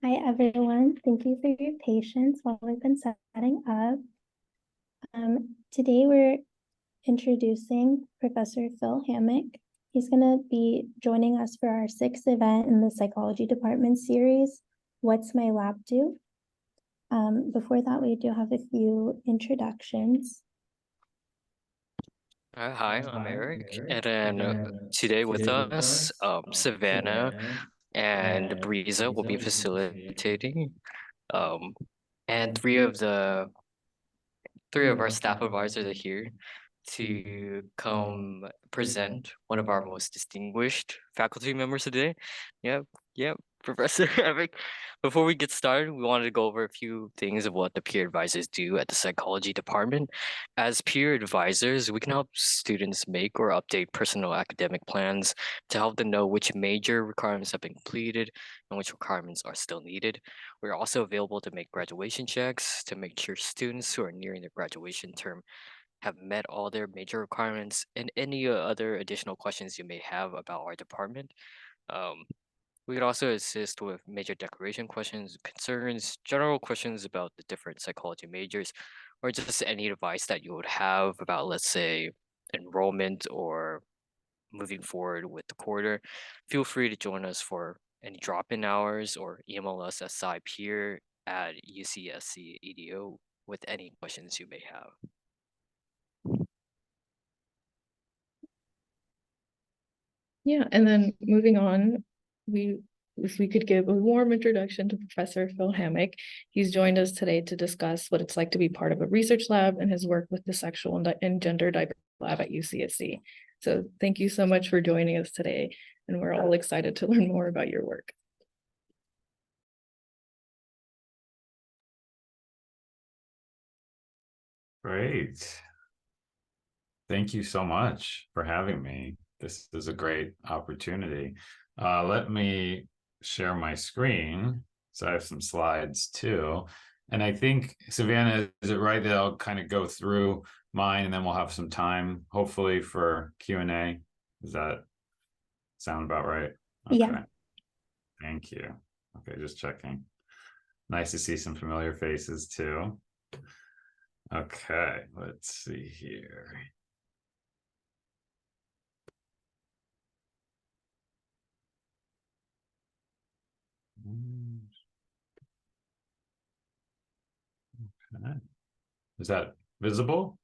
Hi, everyone. Thank you for your patience while we've been setting up. Today we're introducing Professor Phil Hammack. He's going to be joining us for our sixth event in the psychology department series, What's My Lab Do? Before that, we do have a few introductions. Hi, I'm Eric, and then today with us, Savannah and Breeza will be facilitating, um, and three of our staff advisors are here to come present one of our most distinguished faculty members today. Yep, yep, Professor Epic. Before we get started, we wanted to go over a few things of what the peer advisors do at the psychology department. As peer advisors, we can help students make or update personal academic plans to help them know which major requirements have been completed and which requirements are still needed. We're also available to make graduation checks to make sure students who are nearing their graduation term have met all their major requirements and any other additional questions you may have about our department. Um, we could also assist with major declaration questions, concerns, general questions about the different psychology majors, or just any advice that you would have about, let's say, enrollment or moving forward with the quarter. Feel free to join us for any drop-in hours or email us at scipeer@ucsc.edu with any questions you may have. Yeah, and then moving on, if we could give a warm introduction to Professor Phil Hammack. He's joined us today to discuss what it's like to be part of a research lab and his work with the Sexual and Gender Diversity Lab at UCSC. So thank you so much for joining us today, and we're all excited to learn more about your work. Great. Thank you so much for having me. This is a great opportunity. Let me share my screen. So I have some slides too. And I think, Savannah, is it right that I'll kind of go through mine and then we'll have some time, hopefully, for Q&A? Does that sound about right? Okay. Yeah. Thank you. Okay, just checking. Nice to see some familiar faces too. Okay, let's see here. Okay. Is that visible?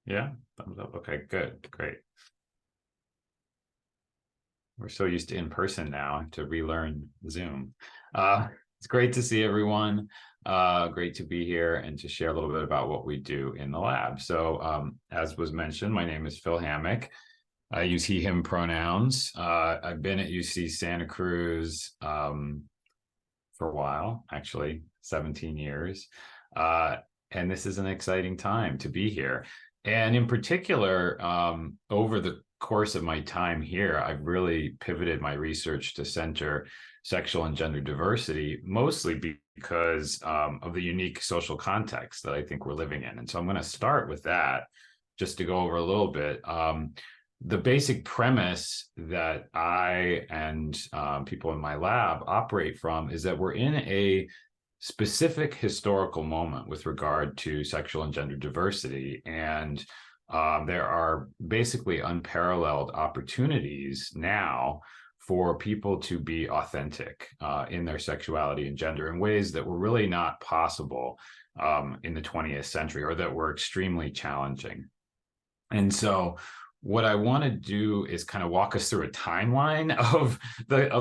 Yeah, thumbs up. Okay, good, great. We're so used to in person now. I have to relearn Zoom. It's great to see everyone. Great to be here and to share a little bit about what we do in the lab. So as was mentioned, my name is Phil Hammack. I use he, him pronouns. I've been at UC Santa Cruz for a while, actually 17 years. And this is an exciting time to be here. And in particular, over the course of my time here, I've really pivoted my research to center sexual and gender diversity, mostly because of the unique social context that I think we're living in. And so I'm going to start with that just to go over a little bit. The basic premise that I and people in my lab operate from is that we're in a specific historical moment with regard to sexual and gender diversity. And there are basically unparalleled opportunities now for people to be authentic in their sexuality and gender in ways that were really not possible in the 20th century, or that were extremely challenging. And so what I want to do is kind of walk us through a timeline of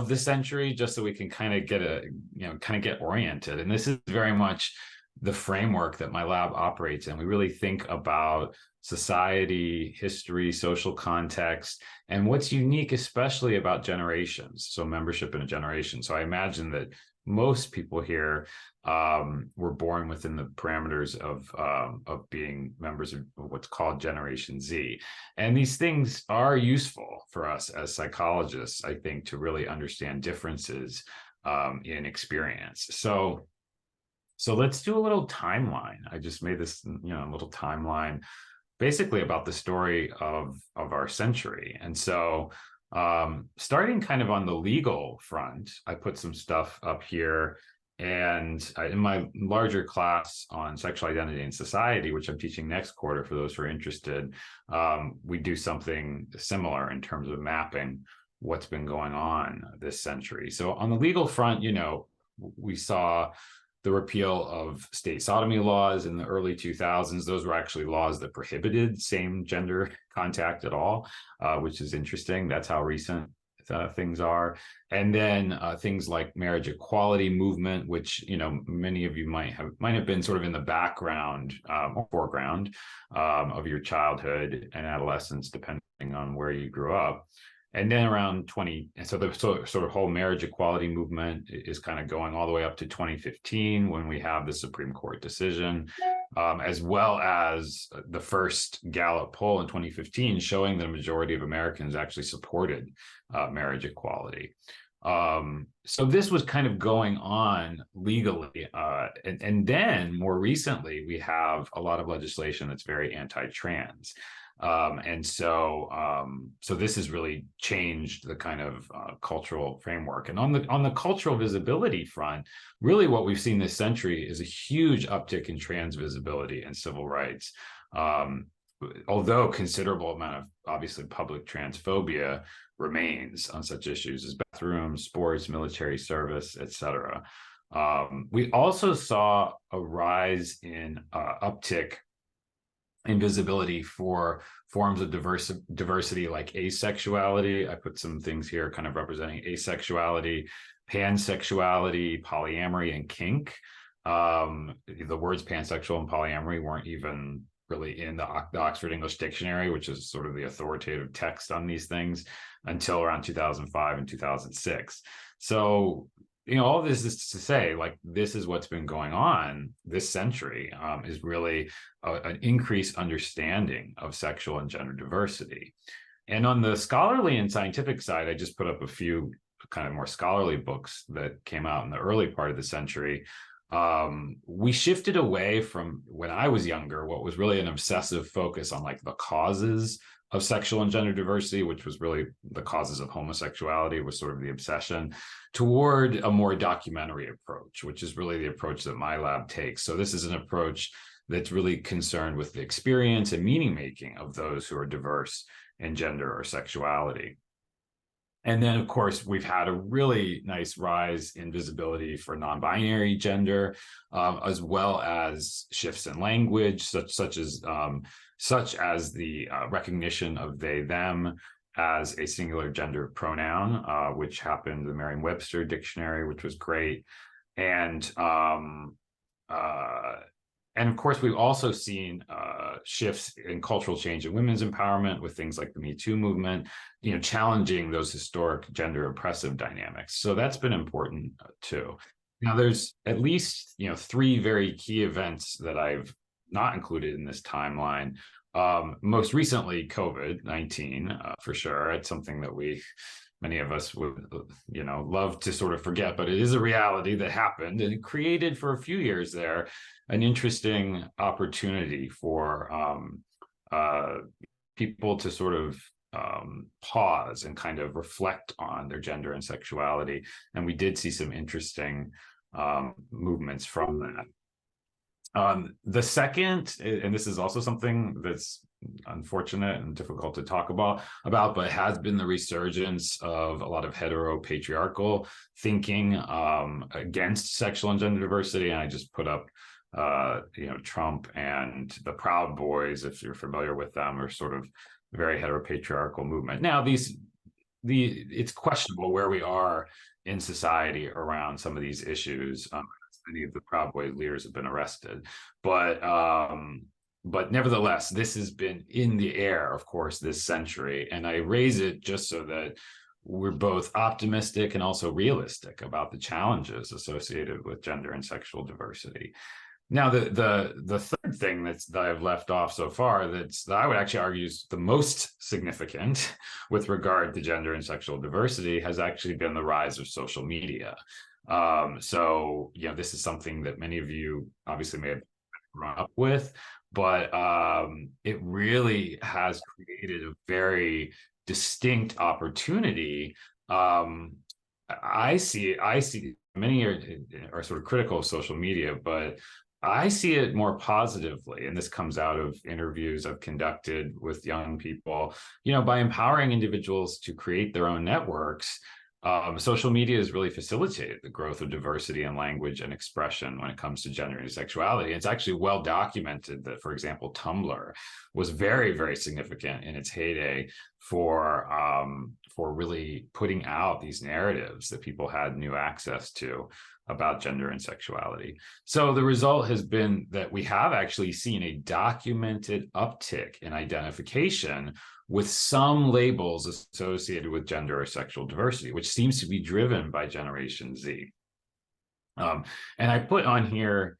the century, just so we can kind of get oriented. And this is very much the framework that my lab operates in. We really think about society, history, social context, and what's unique, especially about generations. So membership in a generation. So I imagine that most people here were born within the parameters of being members of what's called Generation Z. And these things are useful for us as psychologists, I think, to really understand differences in experience. So let's do a little timeline. I just made this, little timeline basically about the story of our century. And so Starting kind of on the legal front, I put some stuff up here. And in my larger class on sexual identity and society, which I'm teaching next quarter for those who are interested, we do something similar in terms of mapping what's been going on this century. So on the legal front, you know, we saw the repeal of state sodomy laws in the early 2000s. Those were actually laws that prohibited same gender contact at all, which is interesting. That's how recent things are. And then things like marriage equality movement, which, you know, many of you might have been sort of in the background or foreground of your childhood and adolescence, depending on where you grew up. And then around 20, so the sort of whole marriage equality movement is kind of going all the way up to 2015 when we have the Supreme Court decision, as well as the first Gallup poll in 2015 showing that a majority of Americans actually supported marriage equality. So this was kind of going on legally. And then more recently, we have a lot of legislation that's very anti-trans. And so this has really changed the kind of cultural framework. And on the cultural visibility front, really what we've seen this century is a huge uptick in trans visibility and civil rights. Although considerable amount of obviously public transphobia remains on such issues as bathrooms, sports, military service, etc. We also saw a rise in uptick in visibility for forms of diversity like asexuality. I put some things here kind of representing asexuality, pansexuality, polyamory, and kink. The words pansexual and polyamory weren't even really in the Oxford English Dictionary, which is sort of the authoritative text on these things, until around 2005 and 2006. So, you know, all this is to say, like, this is what's been going on this century, is really an increased understanding of sexual and gender diversity. And on the scholarly and scientific side, I just put up a few kind of more scholarly books that came out in the early part of the century. We shifted away from, when I was younger, what was really an obsessive focus on like the causes of sexual and gender diversity, which was really the causes of homosexuality, was sort of the obsession, toward a more documentary approach, which is really the approach that my lab takes. So this is an approach that's really concerned with the experience and meaning making of those who are diverse in gender or sexuality. And then, of course, we've had a really nice rise in visibility for non-binary gender, as well as shifts in language, such as the recognition of they, them as a singular gender pronoun, which happened in the Merriam-Webster dictionary, which was great. And of course, we've also seen shifts in cultural change in women's empowerment with things like the Me Too movement, you know, challenging those historic gender oppressive dynamics. So that's been important too. Now, there's at least, you know, 3 very key events that I've not included in this timeline. Most recently, COVID-19, for sure. It's something that many of us would, you know, love to sort of forget, but it is a reality that happened, and it created for a few years there an interesting opportunity for people to sort of pause and kind of reflect on their gender and sexuality. And we did see some interesting movements from that. The second, and this is also something that's unfortunate and difficult to talk about, but has been the resurgence of a lot of heteropatriarchal thinking against sexual and gender diversity. And I just put up, you know, Trump and the Proud Boys, if you're familiar with them, are sort of very heteropatriarchal movement. Now, it's questionable where we are in society around some of these issues. Many of the Proud Boys leaders have been arrested, but nevertheless, this has been in the air, of course, this century. And I raise it just so that we're both optimistic and also realistic about the challenges associated with gender and sexual diversity. Now, the third thing that I've left off so far that I would actually argue is the most significant with regard to gender and sexual diversity has actually been the rise of social media. So, you know, this is something that many of you obviously may have grown up with, but it really has created a very distinct opportunity. I see many are sort of critical of social media, but I see it more positively. And this comes out of interviews I've conducted with young people, by empowering individuals to create their own networks. Social media has really facilitated the growth of diversity in language and expression when it comes to gender and sexuality. It's actually well documented that, for example, Tumblr was very, very significant in its heyday for really putting out these narratives that people had new access to about gender and sexuality. So the result has been that we have actually seen a documented uptick in identification with some labels associated with gender or sexual diversity, which seems to be driven by Generation Z. And I put on here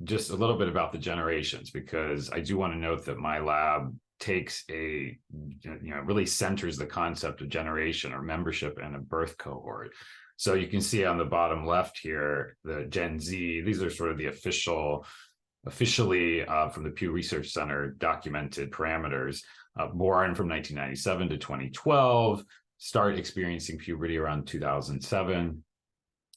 just a little bit about the generations, because I do want to note that my lab takes really centers the concept of generation or membership in a birth cohort. So you can see on the bottom left here, the Gen Z, these are sort of the officially from the Pew Research Center documented parameters, born from 1997 to 2012, start experiencing puberty around 2007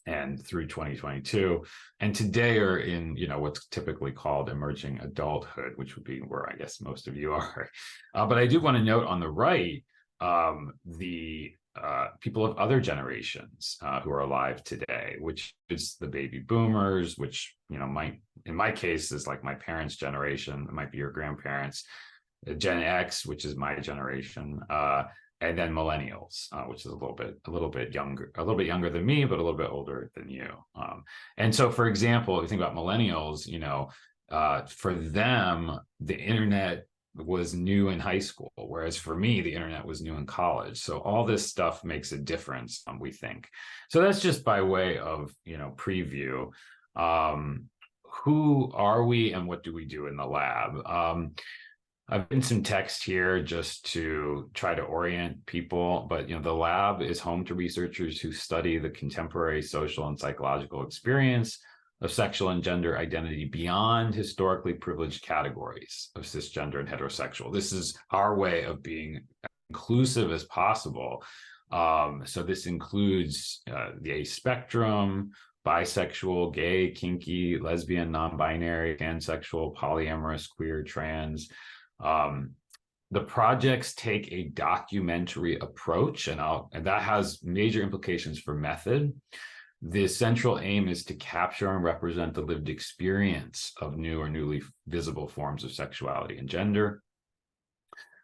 and through 2022, and today are in what's typically called emerging adulthood, which would be where I guess most of you are. But I do want to note on the right the people of other generations who are alive today, which is the baby boomers, which in my case is like my parents' generation. It might be your grandparents. Gen X, which is my generation, and then millennials, which is a little bit younger than me, but a little bit older than you. And so, for example, if you think about millennials, for them, the internet was new in high school, whereas for me, the internet was new in college. So all this stuff makes a difference, we think. So that's just by way of, preview. Who are we and what do we do in the lab? I've written some text here just to try to orient people, but the lab is home to researchers who study the contemporary social and psychological experience of sexual and gender identity beyond historically privileged categories of cisgender and heterosexual. This is our way of being inclusive as possible. So this includes the A spectrum, bisexual, gay, kinky, lesbian, non-binary, pansexual, polyamorous, queer, trans. The projects take a documentary approach, and that has major implications for method. The central aim is to capture and represent the lived experience of new or newly visible forms of sexuality and gender.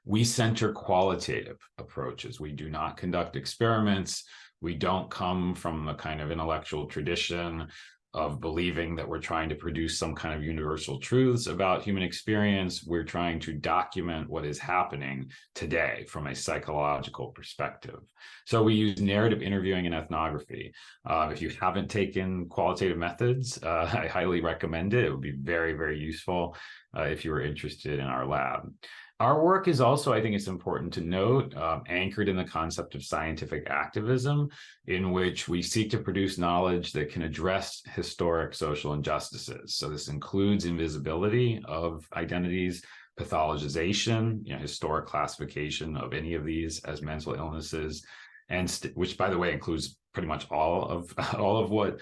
We center qualitative approaches. We do not conduct experiments. We don't come from the kind of intellectual tradition of believing that we're trying to produce some kind of universal truths about human experience. We're trying to document what is happening today from a psychological perspective. So we use narrative interviewing and ethnography. If you haven't taken qualitative methods, I highly recommend it. It would be very, very useful if you were interested in our lab. Our work is also, I think it's important to note, anchored in the concept of scientific activism, in which we seek to produce knowledge that can address historic social injustices. So this includes invisibility of identities, pathologization, historic classification of any of these as mental illnesses, and which, by the way, includes pretty much all of what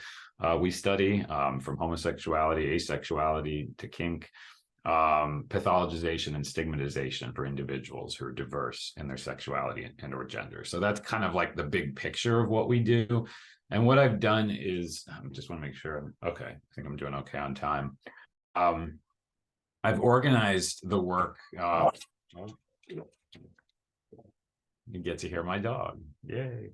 we study, from homosexuality, asexuality to kink. Pathologization and stigmatization for individuals who are diverse in their sexuality and or gender. So that's kind of like the big picture of what we do. And what I've done is, I just want to make sure okay. I think I'm doing okay on time. I've organized the work. You get to hear my dog. Yay.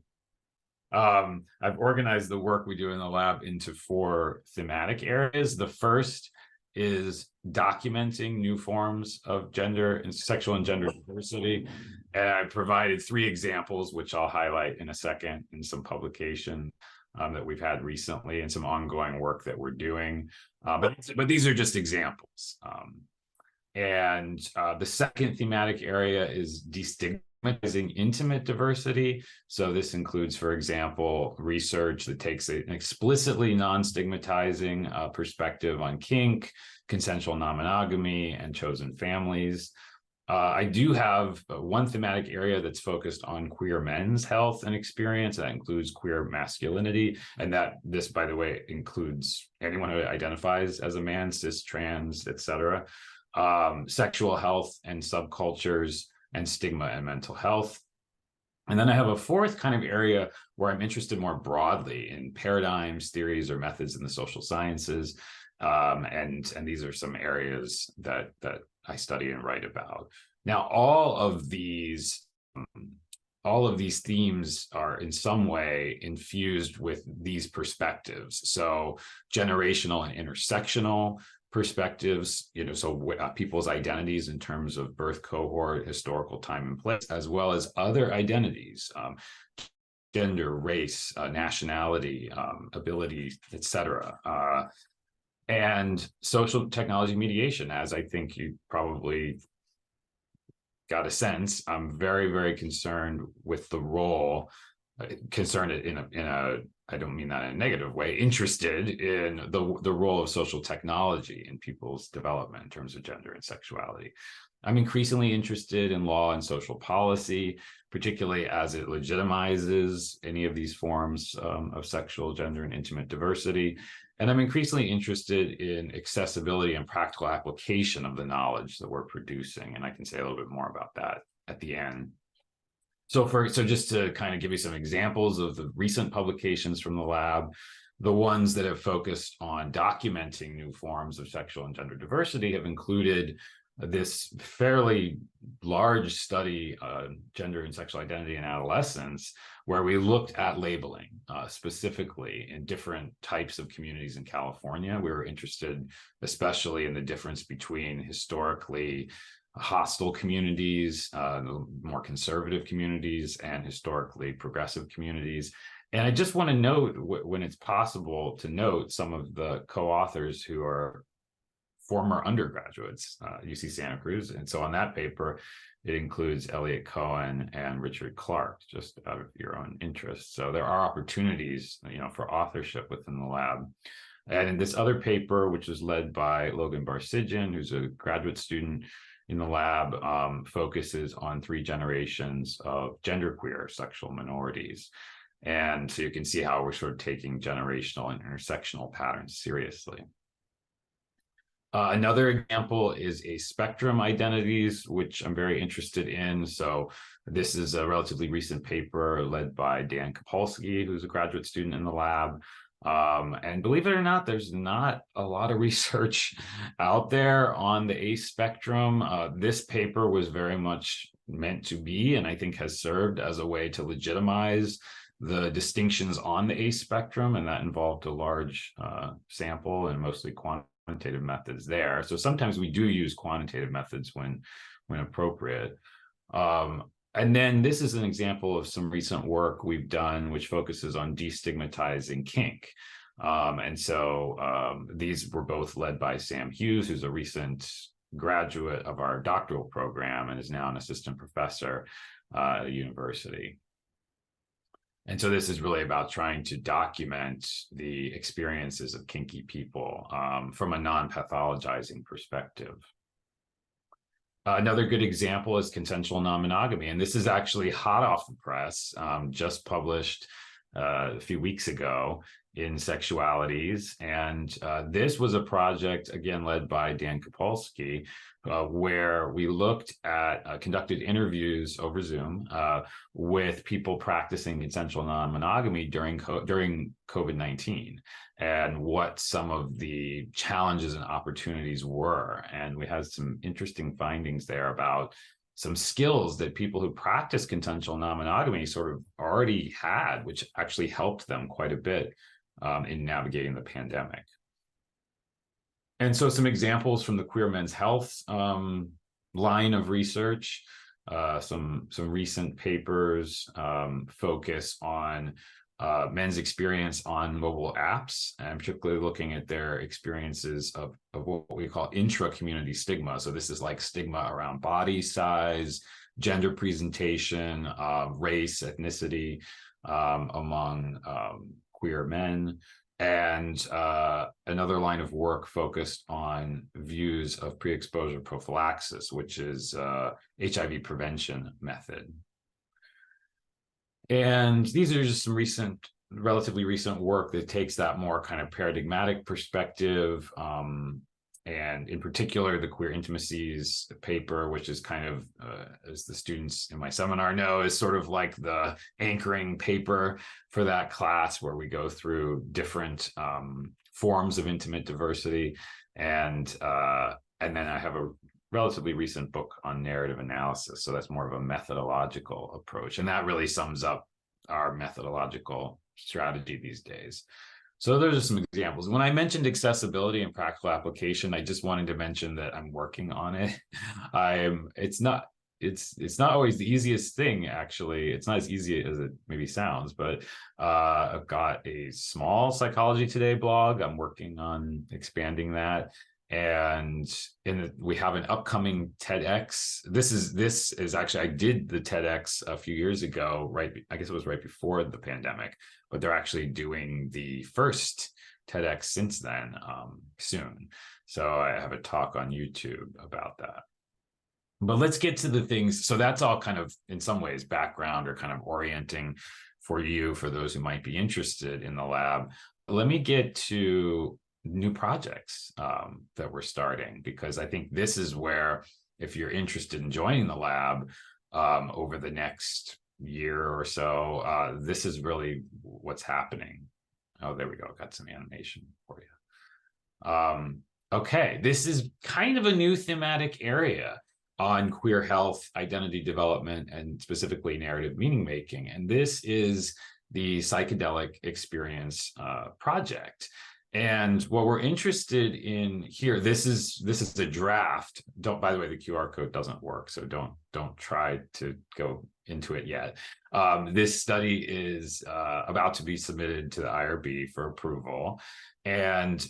I've organized the work we do in the lab into 4 thematic areas. The first is documenting new forms of gender and sexual and gender diversity. And I provided 3 examples, which I'll highlight in a second, in some publication that we've had recently and some ongoing work that we're doing. But these are just examples. And the second thematic area is destigmatizing intimate diversity. So this includes, for example, research that takes an explicitly non-stigmatizing perspective on kink, consensual non-monogamy, and chosen families. I do have one thematic area that's focused on queer men's health and experience. That includes queer masculinity. And this, by the way, includes anyone who identifies as a man, cis, trans, etc. Sexual health and subcultures, and stigma and mental health. And then I have a fourth kind of area where I'm interested more broadly in paradigms, theories, or methods in the social sciences. And these are some areas that I study and write about. Now, all of these themes are in some way infused with these perspectives. So generational and intersectional perspectives, so people's identities in terms of birth cohort, historical time and place, as well as other identities, gender, race, nationality, ability, etc. And social technology mediation, as I think you probably got a sense, I'm very, very concerned with the role, concerned in a I don't mean that in a negative way, interested in the role of social technology in people's development in terms of gender and sexuality. I'm increasingly interested in law and social policy, particularly as it legitimizes any of these forms of sexual, gender, and intimate diversity. And I'm increasingly interested in accessibility and practical application of the knowledge that we're producing. And I can say a little bit more about that at the end. So just to kind of give you some examples of the recent publications from the lab, the ones that have focused on documenting new forms of sexual and gender diversity have included this fairly large study, Gender and Sexual Identity in Adolescence, where we looked at labeling specifically in different types of communities in California. We were interested especially in the difference between historically hostile communities, more conservative communities, and historically progressive communities. And I just want to note, when it's possible, to note some of the co-authors who are former undergraduates, UC Santa Cruz. And so on that paper, it includes Elliot Cohen and Richard Clark, just out of your own interest. So there are opportunities, for authorship within the lab. And in this other paper, which was led by Logan Barsigian, who's a graduate student in the lab, focuses on 3 generations of genderqueer sexual minorities. And so you can see how we're sort of taking generational and intersectional patterns seriously. Another example is a spectrum identities, which I'm very interested in. So this is a relatively recent paper led by Dan Kopolsky, who's a graduate student in the lab. And believe it or not, there's not a lot of research out there on the ACE spectrum. This paper was very much meant to be, and I think has served as a way to legitimize the distinctions on the ACE spectrum, and that involved a large sample and mostly quantitative methods there. So sometimes we do use quantitative methods when appropriate. And then this is an example of some recent work we've done, which focuses on destigmatizing kink. And so these were both led by Sam Hughes, who's a recent graduate of our doctoral program and is now an assistant professor at a university. And so this is really about trying to document the experiences of kinky people from a non-pathologizing perspective. Another good example is consensual non-monogamy, and this is actually hot off the press, just published a few weeks ago in Sexualities. And this was a project, again, led by Dan Kopolsky, where we looked at, conducted interviews over Zoom with people practicing consensual non-monogamy during COVID-19 and what some of the challenges and opportunities were. And we had some interesting findings there about some skills that people who practice consensual non-monogamy sort of already had, which actually helped them quite a bit in navigating the pandemic. And so some examples from the queer men's health line of research, some recent papers focus on men's experience on mobile apps, and particularly looking at their experiences of what we call intra-community stigma. So this is like stigma around body size, gender presentation, race, ethnicity among queer men. and another line of work focused on views of pre-exposure prophylaxis, which is HIV prevention method. And these are just some relatively recent work that takes that more kind of paradigmatic perspective, and in particular, the Queer Intimacies paper, which is kind of, as the students in my seminar know, is sort of like the anchoring paper for that class, where we go through different forms of intimate diversity. And then I have a relatively recent book on narrative analysis. So that's more of a methodological approach. And that really sums up our methodological strategy these days. So those are some examples. When I mentioned accessibility and practical application, I just wanted to mention that I'm working on it. It's not always the easiest thing, actually. It's not as easy as it maybe sounds, but I've got a small Psychology Today blog. I'm working on expanding that. And we have an upcoming TEDx. This is actually, I did the TEDx a few years ago, right? I guess it was right before the pandemic, but they're actually doing the first TEDx since then, soon. So I have a talk on YouTube about that. But let's get to the things. So that's all kind of, in some ways, background or kind of orienting for you, for those who might be interested in the lab. Let me get to new projects that we're starting, because I think this is where, if you're interested in joining the lab over the next year or so, this is really what's happening. Oh, there we go. Got some animation for you. Okay, this is kind of a new thematic area on queer health, identity development, and specifically narrative meaning making. And this is the Psychedelic Experience project. And what we're interested in here, this is a draft. By the way, the QR code doesn't work, so don't try to go into it yet. This study is about to be submitted to the IRB for approval. And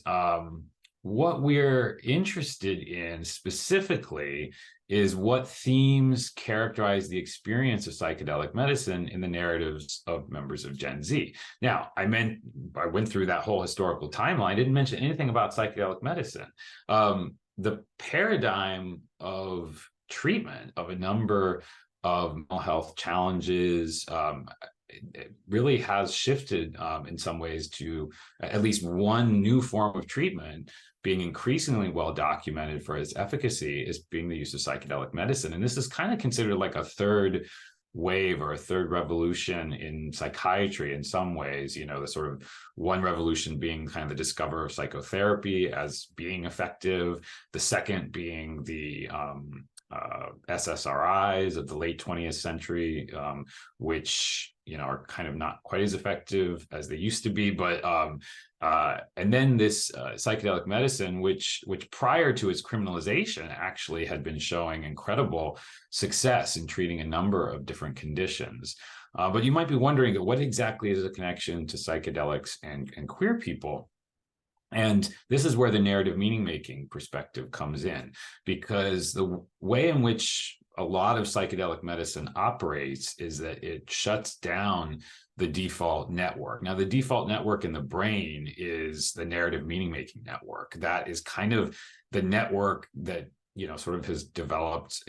what we're interested in specifically is what themes characterize the experience of psychedelic medicine in the narratives of members of Gen Z. Now, I went through that whole historical timeline, didn't mention anything about psychedelic medicine. The paradigm of treatment of a number of mental health challenges it really has shifted in some ways to at least one new form of treatment being increasingly well documented for its efficacy is being the use of psychedelic medicine. And this is kind of considered like a third wave or a third revolution in psychiatry in some ways, the sort of one revolution being kind of the discovery of psychotherapy as being effective, the second being the SSRIs of the late 20th century, which are kind of not quite as effective as they used to be, but and then this psychedelic medicine, which prior to its criminalization actually had been showing incredible success in treating a number of different conditions. But you might be wondering, what exactly is the connection to psychedelics and queer people? And this is where the narrative meaning making perspective comes in, because the way in which a lot of psychedelic medicine operates is that it shuts down the default network. Now, the default network in the brain is the narrative meaning making network. That is kind of the network that, sort of has developed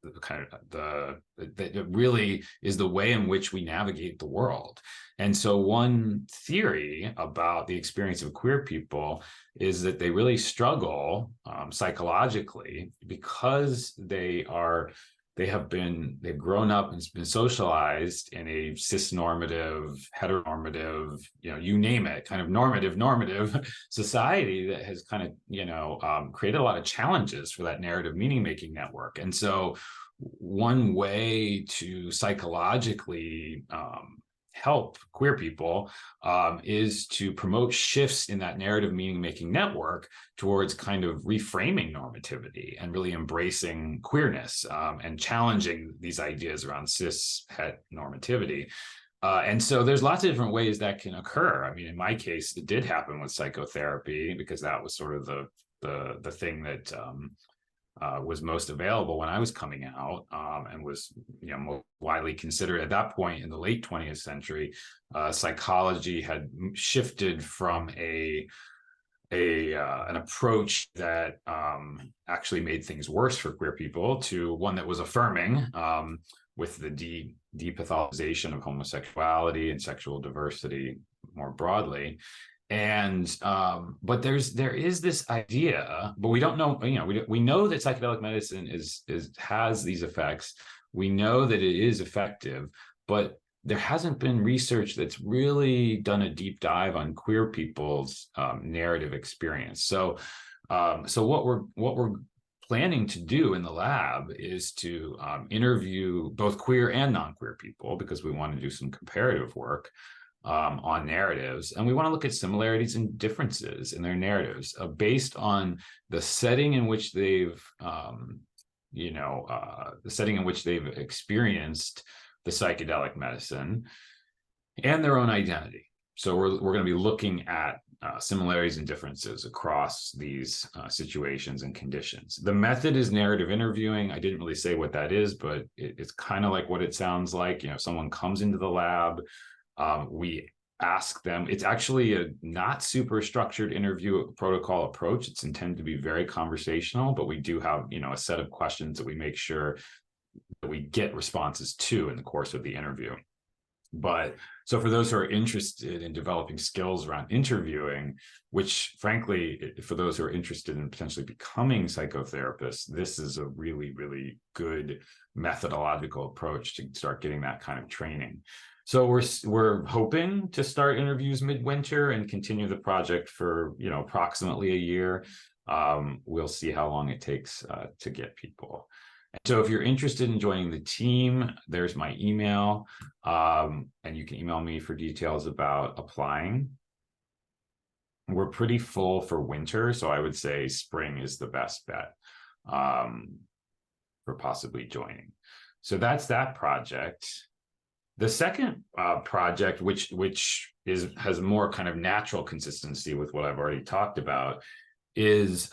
that really is the way in which we navigate the world. And so one theory about the experience of queer people is that they really struggle psychologically because they've grown up and been socialized in a cisnormative, heteronormative, you name it, kind of normative society that has kind of, created a lot of challenges for that narrative meaning making network. And so one way to psychologically help queer people is to promote shifts in that narrative meaning making network towards kind of reframing normativity and really embracing queerness and challenging these ideas around cis het normativity. And so there's lots of different ways that can occur. I mean, in my case, it did happen with psychotherapy because that was sort of the thing that was most available when I was coming out, and was, you know, most widely considered at that point in the late 20th century. Psychology had shifted from an approach that actually made things worse for queer people to one that was affirming, with the depathologization of homosexuality and sexual diversity more broadly. And but there is this idea, but we don't know, you know, we know that psychedelic medicine has these effects. We know that it is effective, but there hasn't been research that's really done a deep dive on queer people's narrative experience. So what we're planning to do in the lab is to interview both queer and non-queer people, because we want to do some comparative work on narratives, and we want to look at similarities and differences in their narratives based on the setting in which they've experienced the psychedelic medicine and their own identity. So we're going to be looking at similarities and differences across these situations and conditions. The method is narrative interviewing. I didn't really say what that is, but it's kind of like what it sounds like. You know, someone comes into the lab, we ask them. It's actually a not super structured interview protocol approach. It's intended to be very conversational, but we do have, you know, a set of questions that we make sure that we get responses to in the course of the interview. But so for those who are interested in developing skills around interviewing, which frankly, for those who are interested in potentially becoming psychotherapists, this is a really, really good methodological approach to start getting that kind of training. So we're hoping to start interviews midwinter and continue the project for, you know, approximately a year. We'll see how long it takes to get people. So if you're interested in joining the team, there's my email, and you can email me for details about applying. We're pretty full for winter, so I would say spring is the best bet for possibly joining. So that's that project. The second project, which has more kind of natural consistency with what I've already talked about, is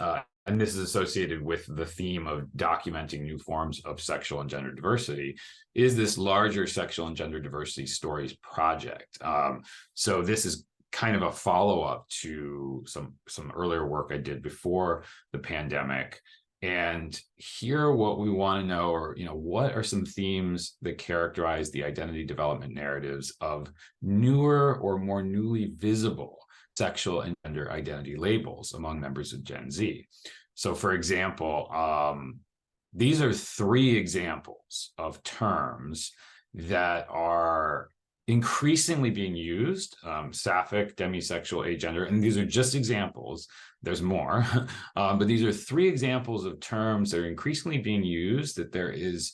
and this is associated with the theme of documenting new forms of sexual and gender diversity, is this larger sexual and gender diversity stories project. So this is kind of a follow-up to some earlier work I did before the pandemic. And here, what we want to know, or, you know, what are some themes that characterize the identity development narratives of newer or more newly visible sexual and gender identity labels among members of Gen Z. So, for example, these are 3 examples of terms that are increasingly being used: sapphic, demisexual, agender, and these are just examples. There's more, but these are 3 examples of terms that are increasingly being used, that there is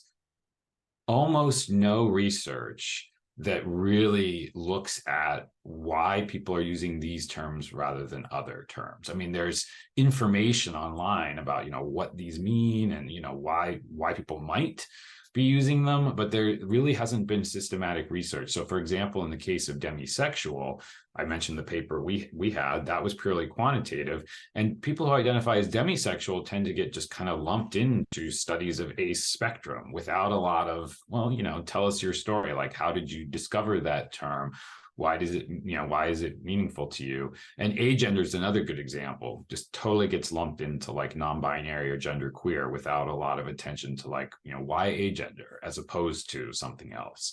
almost no research that really looks at why people are using these terms rather than other terms. I mean, there's information online about, you know, what these mean and, you know, why people might be using them, but there really hasn't been systematic research. So for example, in the case of demisexual, I mentioned the paper we had, that was purely quantitative, and people who identify as demisexual tend to get just kind of lumped into studies of ace spectrum without a lot of, well, you know, tell us your story. Like, how did you discover that term? Why does it, you know, why is it meaningful to you? And agender is another good example, just totally gets lumped into like non-binary or genderqueer without a lot of attention to, like, you know, why agender as opposed to something else.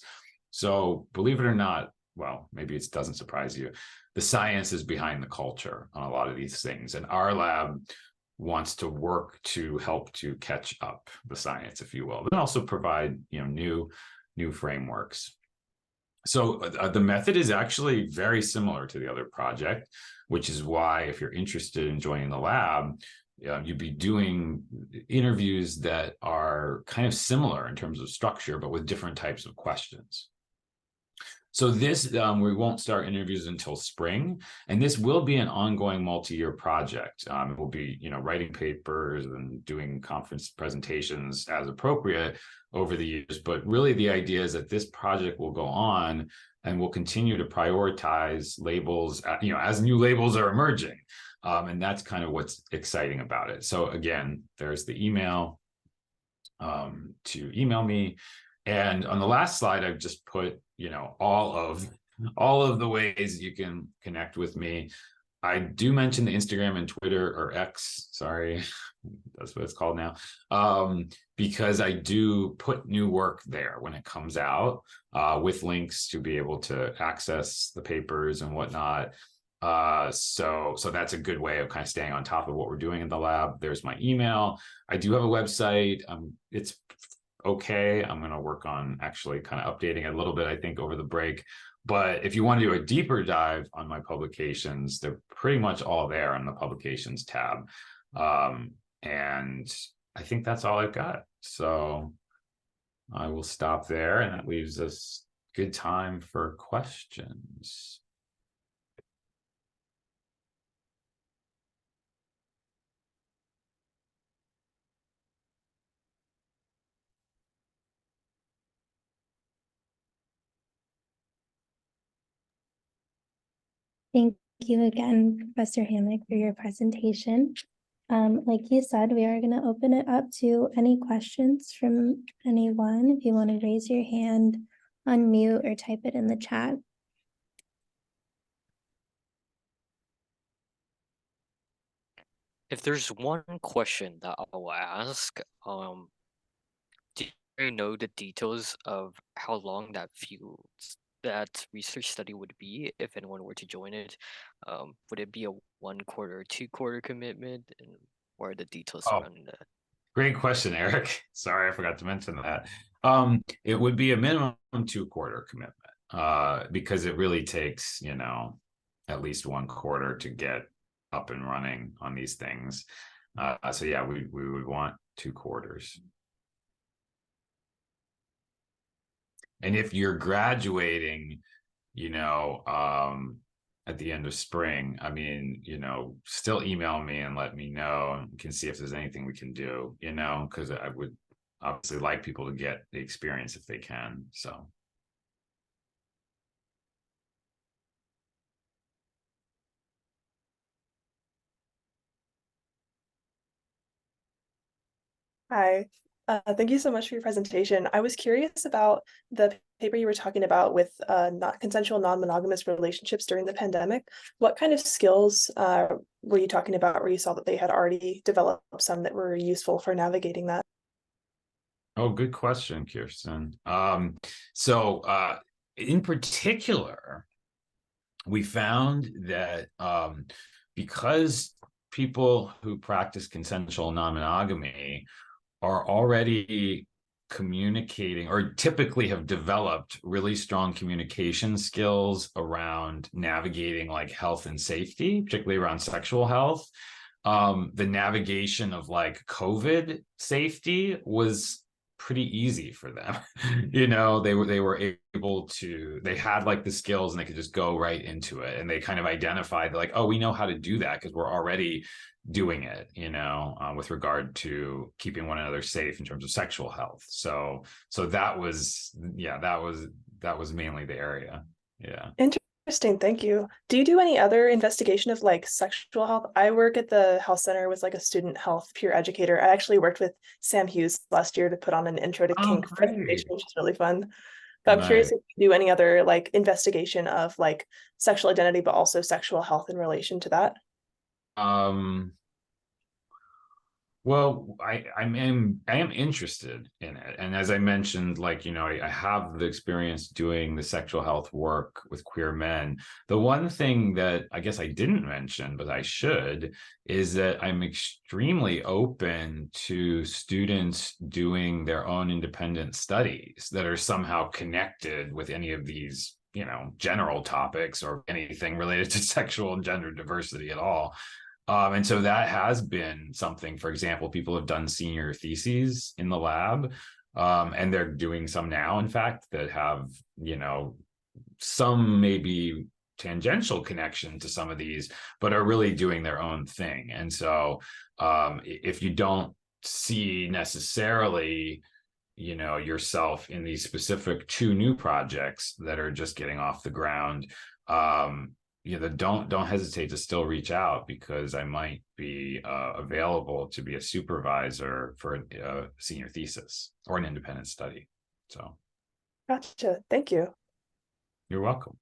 So believe it or not, well, maybe it doesn't surprise you, the science is behind the culture on a lot of these things. And our lab wants to work to help to catch up the science, if you will, but also provide, you know, new frameworks. So the method is actually very similar to the other project, which is why, if you're interested in joining the lab, you'd be doing interviews that are kind of similar in terms of structure, but with different types of questions. So this, we won't start interviews until spring, and this will be an ongoing multi-year project. It will be, you know, writing papers and doing conference presentations as appropriate over the years. But really the idea is that this project will go on and we'll continue to prioritize labels, you know, as new labels are emerging. And that's kind of what's exciting about it. So again, there's the email to email me. And on the last slide, I've just put, all of the ways you can connect with me. I do mention the Instagram and Twitter, or X, sorry, that's what it's called now, because I do put new work there when it comes out, with links to be able to access the papers and whatnot. So that's a good way of kind of staying on top of what we're doing in the lab. There's my email. I do have a website. It's okay. I'm going to work on actually kind of updating it a little bit, I think, over the break. But if you want to do a deeper dive on my publications, they're pretty much all there on the publications tab. And I think that's all I've got. So I will stop there, and that leaves us good time for questions. Thank you again, Professor Hammack, for your presentation. Like you said, we are going to open it up to any questions from anyone. If you want to raise your hand, unmute, or type it in the chat. If there's one question that I will ask, do you know the details of how long that research study would be if anyone were to join it? Would it be a 1 quarter or 2 quarter commitment, and what are the details Oh, surrounding that? great question, Eric. Sorry, I forgot to mention that. It would be a minimum 2-quarter commitment, because it really takes, at least 1 quarter to get up and running on these things. So yeah, we would want 2 quarters. And if you're graduating, at the end of spring, I mean, still email me and let me know, and we can see if there's anything we can do, because I would obviously like people to get the experience if they can. So. Hi, thank you so much for your presentation. I was curious about the paper you were talking about with not consensual non-monogamous relationships during the pandemic. What kind of skills were you talking about where you saw that they had already developed some that were useful for navigating that? Oh, good question, Kirsten. So in particular, we found that because people who practice consensual non-monogamy are already communicating, or typically have developed really strong communication skills around navigating like health and safety, particularly around sexual health. The navigation of like COVID safety was pretty easy for them. They were able to, they had like the skills and they could just go right into it, and they kind of identified like, oh, we know how to do that because we're already doing it, with regard to keeping one another safe in terms of sexual health. So that was mainly the area. Yeah. Interesting, thank you. Do you do any other investigation of like sexual health? I work at the health center with like a student health peer educator. I actually worked with Sam Hughes last year to put on an intro to kink presentation, which is really fun. But I'm curious if you do any other like investigation of like sexual identity, but also sexual health in relation to that. Well, I am interested in it. And as I mentioned, like, I have the experience doing the sexual health work with queer men. The one thing that I guess I didn't mention, but I should, is that I'm extremely open to students doing their own independent studies that are somehow connected with any of these, general topics or anything related to sexual and gender diversity at all. And so that has been something. For example, people have done senior theses in the lab, and they're doing some now, in fact, that have, some maybe tangential connection to some of these, but are really doing their own thing. And so if you don't see necessarily, yourself in these specific 2 new projects that are just getting off the ground, don't hesitate to still reach out, because I might be available to be a supervisor for a senior thesis or an independent study. So Gotcha. Thank you. you're welcome.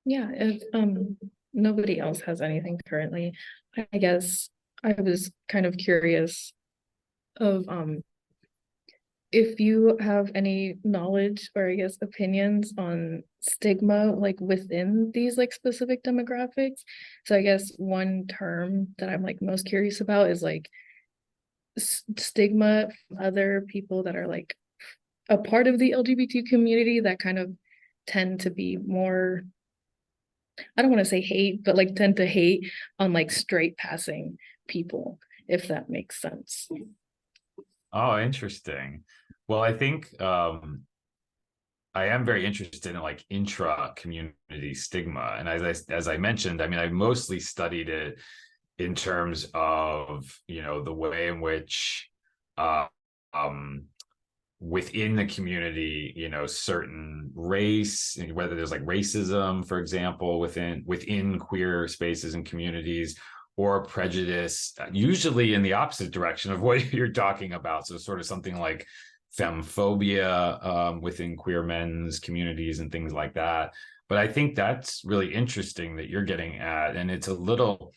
Yeah, if nobody else has anything currently, I guess I was kind of curious of if you have any knowledge or I guess opinions on stigma like within these like specific demographics. So I guess one term that I'm like most curious about is like stigma from other people that are like a part of the LGBT community that kind of tend to be more, I don't want to say hate, but like tend to hate on like straight passing people, if that makes sense. Oh, interesting. Well, I think I am very interested in like intra-community stigma. And as I mentioned, I mean, I mostly studied it in terms of, the way in which um within the community, certain race, whether there's like racism, for example, within queer spaces and communities, or prejudice, usually in the opposite direction of what you're talking about. So sort of something like femphobia within queer men's communities and things like that. But I think that's really interesting that you're getting at, and it's a little,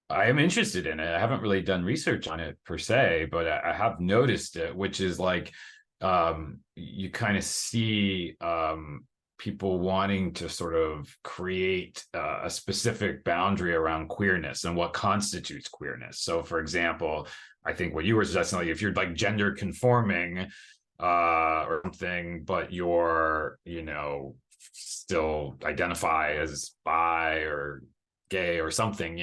I am interested in it. I haven't really done research on it per se, but I have noticed it, which is like you kind of see people wanting to sort of create a specific boundary around queerness and what constitutes queerness. So, for example, I think what you were suggesting, like if you're like gender conforming or something, but you're, still identify as bi or gay or something,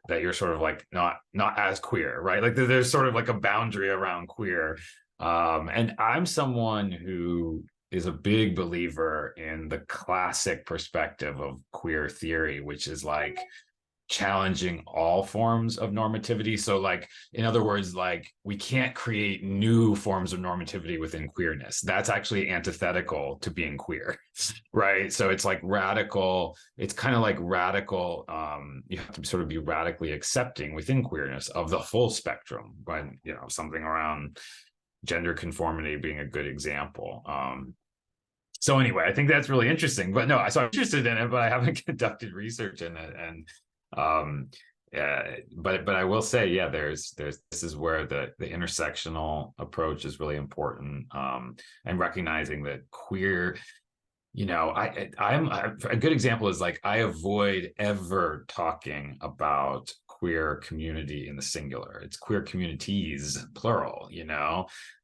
that you're sort of like not as queer, right? Like there's sort of like a boundary around queer. And I'm someone who is a big believer in the classic perspective of queer theory, which is like challenging all forms of normativity. So like, in other words, like we can't create new forms of normativity within queerness. That's actually antithetical to being queer, right? So it's like radical, it's kind of like radical, you have to sort of be radically accepting within queerness of the full spectrum, but something around gender conformity being a good example. So anyway, I think that's really interesting, but no, so I'm interested in it, but I haven't conducted research in it. And but I will say, yeah, there's this is where the intersectional approach is really important, and recognizing that queer, I'm a good example is like I avoid ever talking about queer community in the singular. It's queer communities, plural,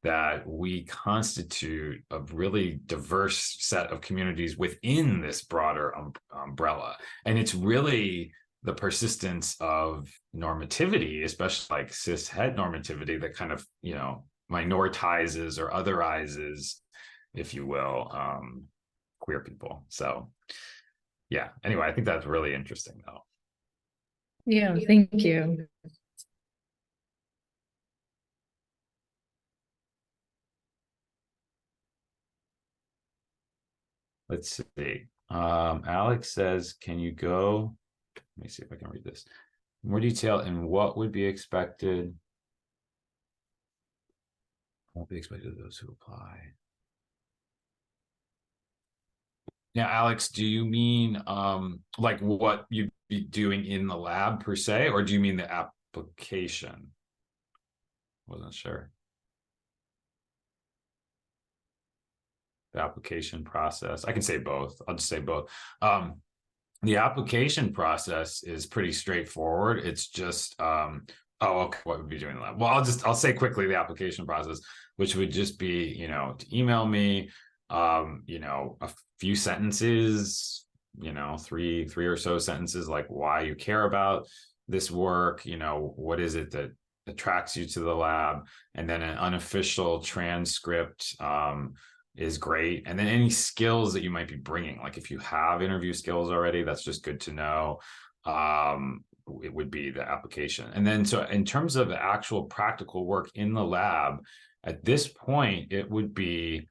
that we constitute a really diverse set of communities within this broader umbrella. And it's really the persistence of normativity, especially like cis het normativity, that kind of, minoritizes or otherizes, if you will, queer people. So yeah, anyway, I think that's really interesting though. Yeah, thank you. Let's see. Alex says, can you go, let me see if I can read this. More detail in what would be expected. Won't be expected of those who apply. Now, Alex, do you mean like what you'd be doing in the lab per se, or do you mean the application? Wasn't sure. The application process. I can say both. I'll just say both. The application process is pretty straightforward. It's just oh, okay, what would be doing in the lab? Well, I'll say quickly the application process, which would just be, to email me, a few sentences, three or so sentences, like why you care about this work, what is it that attracts you to the lab, and then an unofficial transcript is great. And then any skills that you might be bringing, like if you have interview skills already, that's just good to know. it would be the application. And then, so in terms of the actual practical work in the lab, at this point, it would be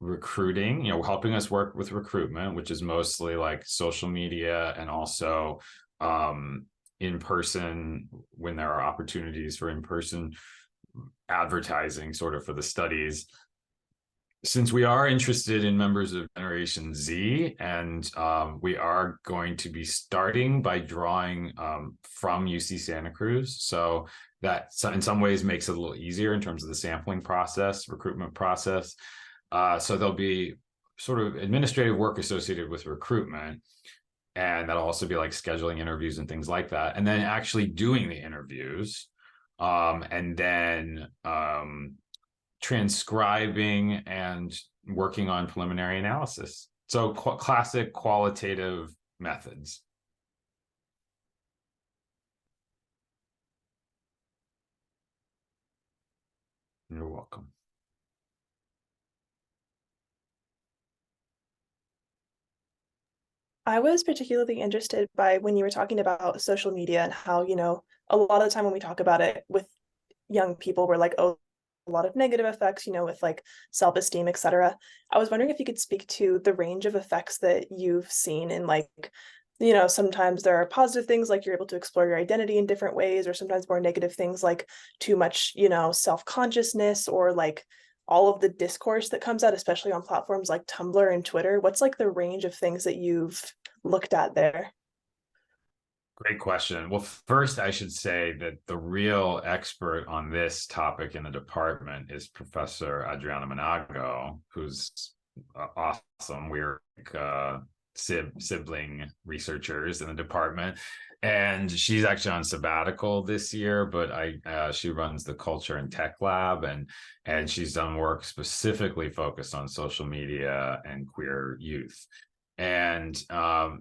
recruiting, helping us work with recruitment, which is mostly like social media, and also in person when there are opportunities for in-person advertising sort of for the studies. Since we are interested in members of Generation Z, and we are going to be starting by drawing from UC Santa Cruz, so that in some ways makes it a little easier in terms of the sampling process, recruitment process. So there'll be sort of administrative work associated with recruitment, and that'll also be like scheduling interviews and things like that, and then actually doing the interviews, and then transcribing and working on preliminary analysis. So classic qualitative methods. You're welcome. I was particularly interested by when you were talking about social media and how, a lot of the time when we talk about it with young people, we're like, oh, a lot of negative effects, with like self-esteem, etc. I was wondering if you could speak to the range of effects that you've seen in like, sometimes there are positive things like you're able to explore your identity in different ways, or sometimes more negative things like too much, self-consciousness, or like all of the discourse that comes out, especially on platforms like Tumblr and Twitter. What's like the range of things that you've looked at there? Great question. Well, first, I should say that the real expert on this topic in the department is Professor Adriana Monago, who's awesome. We're like, sibling researchers in the department, and she's actually on sabbatical this year, but she runs the culture and tech lab, and she's done work specifically focused on social media and queer youth. And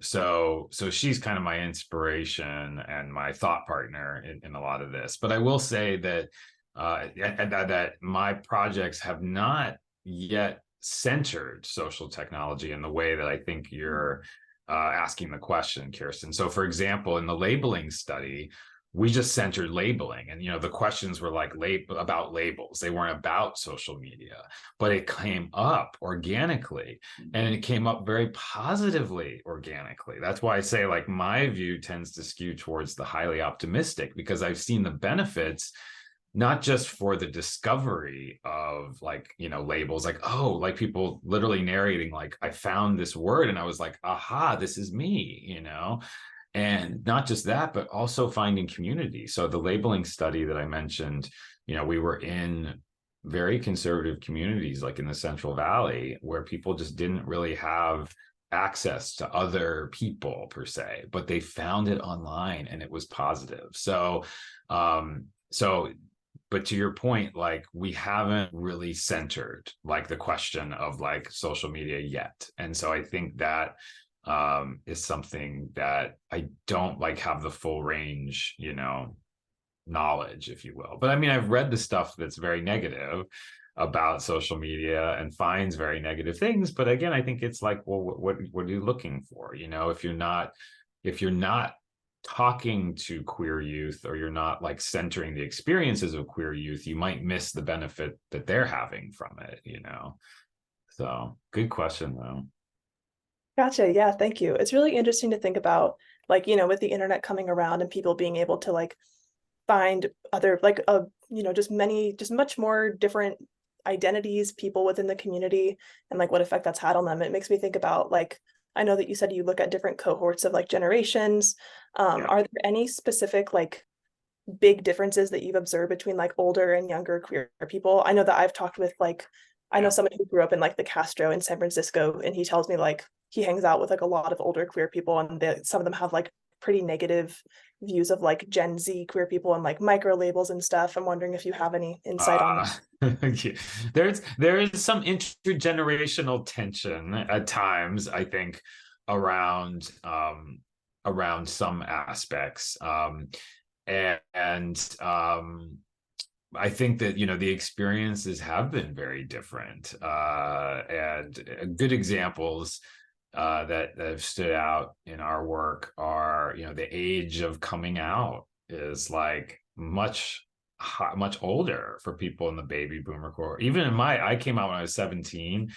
so she's kind of my inspiration and my thought partner in a lot of this. But I will say that that my projects have not yet centered social technology in the way that I think you're asking the question, Kirsten. So, for example, in the labeling study, we just centered labeling, and the questions were like about labels. They weren't about social media, but it came up organically, and it came up very positively organically. That's why I say, like, my view tends to skew towards the highly optimistic, because I've seen the benefits, not just for the discovery of like, labels, like, oh, like people literally narrating, like, I found this word and I was like, aha, this is me, and not just that, but also finding community. So the labeling study that I mentioned, we were in very conservative communities, like in the Central Valley, where people just didn't really have access to other people per se, but they found it online and it was positive. So, but to your point, like, we haven't really centered like the question of like social media yet. And so I think that is something that I don't like have the full range, knowledge, if you will. But I mean, I've read the stuff that's very negative about social media and finds very negative things. But again, I think it's like, well, what are you looking for? If you're not talking to queer youth, or you're not like centering the experiences of queer youth, you might miss the benefit that they're having from it, So good question though. Gotcha. Yeah, thank you. It's really interesting to think about, like, with the internet coming around and people being able to like find other, like, just much more different identities, people within the community, and like what effect that's had on them. It makes me think about, like, I know that you said you look at different cohorts of like generations. Are there any specific like big differences that you've observed between like older and younger queer people? I know that I've talked with like, I know someone who grew up in like the Castro in San Francisco, and he tells me like he hangs out with like a lot of older queer people, and some of them have like pretty negative views of like Gen Z queer people and like micro labels and stuff. I'm wondering if you have any insight on that. There is some intergenerational tension at times, I think, around some aspects, and I think that the experiences have been very different, and good examples that have stood out in our work are, the age of coming out is like much older for people in the baby boomer cohort. Even I came out when I was 17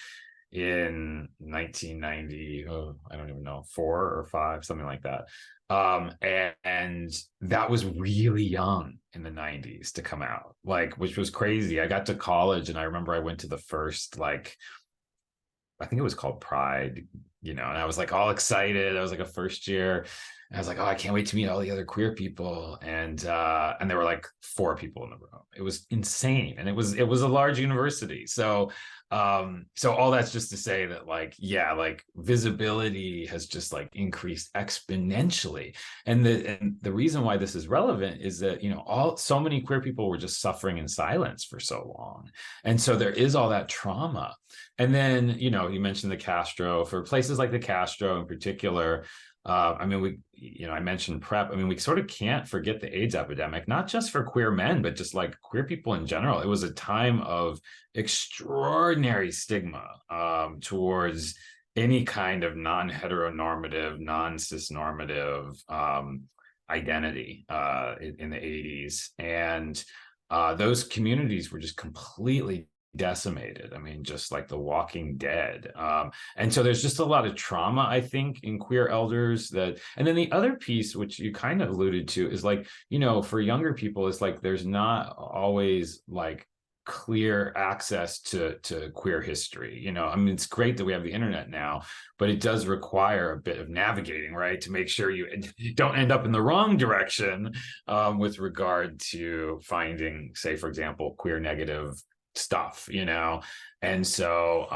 in 1990. Oh, I don't even know, 4 or 5, something like that. And that was really young in the 90s to come out, like, which was crazy. I got to college and I remember I went to the first, like, I think it was called Pride, and I was like all excited. I was like a first year. And I was like, oh, I can't wait to meet all the other queer people. And there were like 4 people in the room. It was insane. And it was a large university. So so all that's just to say that, like, yeah, like visibility has just like increased exponentially. And the reason why this is relevant is that, so many queer people were just suffering in silence for so long. And so there is all that trauma. And then, you mentioned the Castro. For places like the Castro in particular, I mean, I mentioned PrEP. I mean, we sort of can't forget the AIDS epidemic, not just for queer men, but just like queer people in general. It was a time of extraordinary stigma towards any kind of non-heteronormative, non-cisnormative identity in the 80s. And those communities were just completely decimated. I mean, just like the Walking Dead. And so there's just a lot of trauma, I think, in queer elders and then the other piece, which you kind of alluded to, is like, for younger people, it's like there's not always like clear access to queer history. I mean, it's great that we have the internet now, but it does require a bit of navigating, right, to make sure you don't end up in the wrong direction with regard to finding, say, for example, queer negative stuff. And so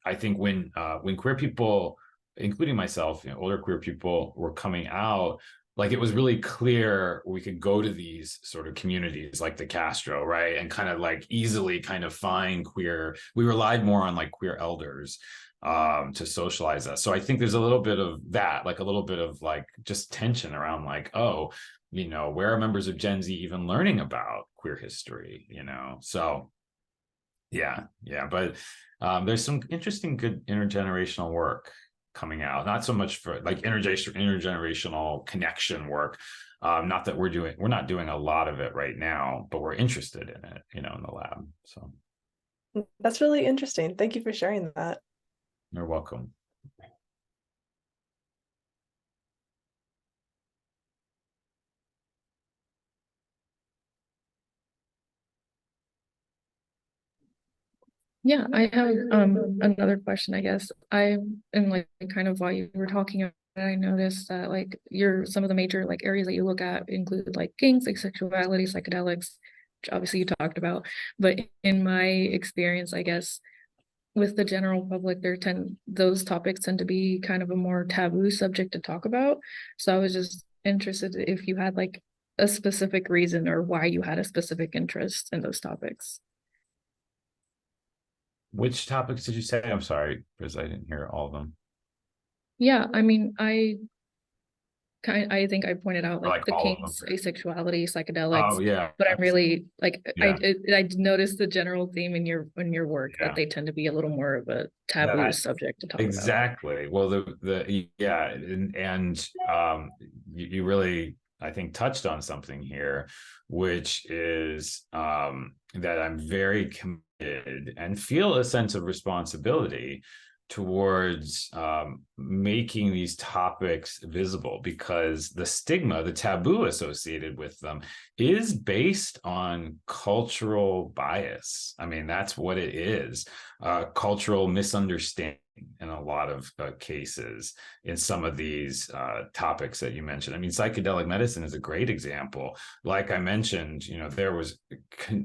I think when queer people, including myself, older queer people, were coming out, like, it was really clear we could go to these sort of communities like the Castro, right, and kind of like easily kind of find queer. We relied more on like queer elders to socialize us. So I think there's a little bit of that, like a little bit of like just tension around like, oh, where are members of Gen Z even learning about queer history? So yeah, but there's some interesting, good intergenerational work coming out. Not so much for like intergenerational connection work. Not that we're not doing a lot of it right now, but we're interested in it, in the lab. So That's really interesting. Thank you for sharing that. You're welcome. Yeah, I have another question, I guess. I am like kind of while you were talking about it, I noticed that like some of the major like areas that you look at include like kinks, asexuality, psychedelics, which obviously you talked about. But in my experience, I guess with the general public, those topics tend to be kind of a more taboo subject to talk about. So I was just interested if you had like a specific reason or why you had a specific interest in those topics. Which topics did you say? I'm sorry, because I didn't hear all of them. Yeah, I mean, I think I pointed out like Like the all of kinks, them. asexuality, Oh psychedelics, yeah. but I'm really like Yeah. I noticed the general theme in your work Yeah. that they tend to be a little more of a taboo subject to talk about. Exactly. Well, and you really, I think, touched on something here, which is that I'm very committed and feel a sense of responsibility towards making these topics visible, because the stigma, the taboo associated with them is based on cultural bias. I mean, that's what it is. Cultural misunderstanding in a lot of cases in some of these topics that you mentioned. I mean, psychedelic medicine is a great example. Like I mentioned, there was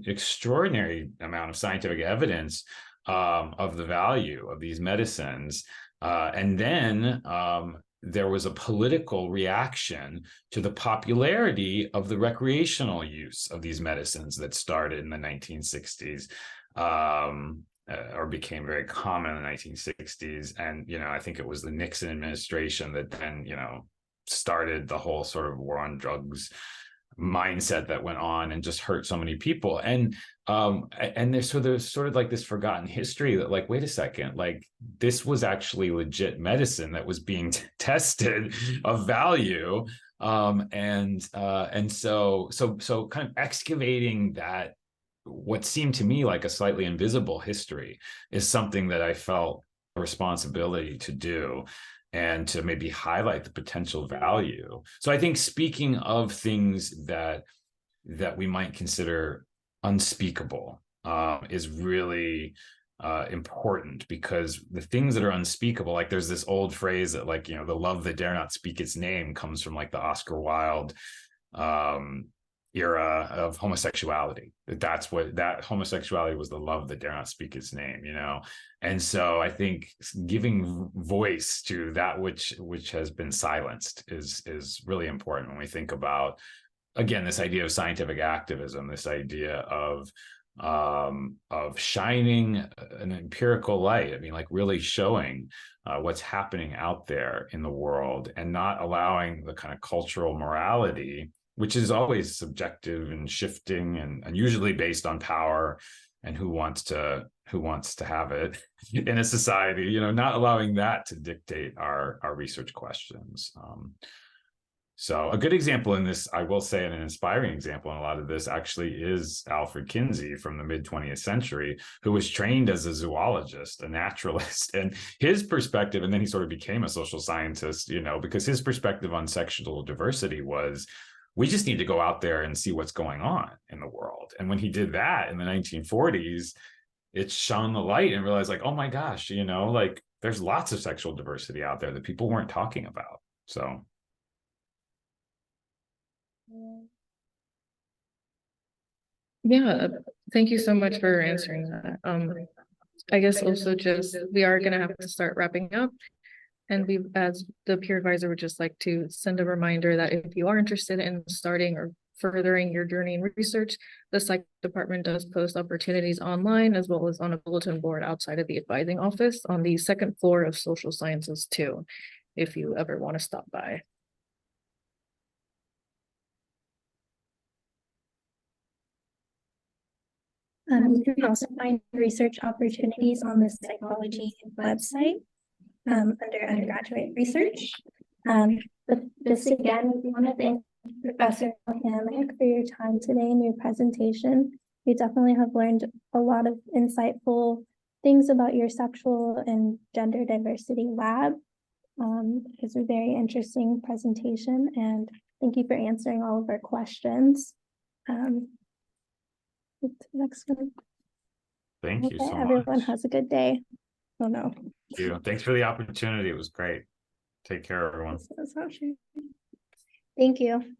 extraordinary amount of scientific evidence of the value of these medicines. And then there was a political reaction to the popularity of the recreational use of these medicines that started in the 1960s. Or became very common in the 1960s. And, I think it was the Nixon administration that then, started the whole sort of war on drugs mindset that went on and just hurt so many people. And there's sort of like this forgotten history that, like, wait a second, like this was actually legit medicine that was being tested of value. And so kind of excavating that, what seemed to me like a slightly invisible history, is something that I felt a responsibility to do, and to maybe highlight the potential value. So I think, speaking of things that we might consider unspeakable, is really important, because the things that are unspeakable, like there's this old phrase that, like, the love that dare not speak its name comes from like the Oscar Wilde era of homosexuality. That's what, that homosexuality was, the love that dare not speak its name, and so I think giving voice to that which has been silenced is really important when we think about, again, this idea of scientific activism, this idea of shining an empirical light. I mean, like really showing what's happening out there in the world, and not allowing the kind of cultural morality, which is always subjective and shifting, and usually based on power and who wants to have it in a society, not allowing that to dictate our research questions. So a good example in this, I will say, and an inspiring example in a lot of this, actually is Alfred Kinsey from the mid-20th century, who was trained as a zoologist, a naturalist, and his perspective, and then he sort of became a social scientist, because his perspective on sexual diversity was, we just need to go out there and see what's going on in the world. And when he did that in the 1940s, it shone the light and realized, like, oh my gosh, like there's lots of sexual diversity out there that people weren't talking about. So. Yeah, thank you so much for answering that. I guess also just, we are gonna have to start wrapping up. And we, as the peer advisor, would just like to send a reminder that if you are interested in starting or furthering your journey in research, the psych department does post opportunities online, as well as on a bulletin board outside of the advising office on the second floor of social sciences too, if you ever want to stop by. You can also find research opportunities on the psychology website under undergraduate research. Just again, we want to thank Professor Hammack for your time today and your presentation. You definitely have learned a lot of insightful things about your sexual and gender diversity lab. It was a very interesting presentation, and thank you for answering all of our questions. Next one. Thank you so much. Everyone has a good day. Oh no. Thank you. Thanks for the opportunity. It was great. Take care, everyone. Thank you.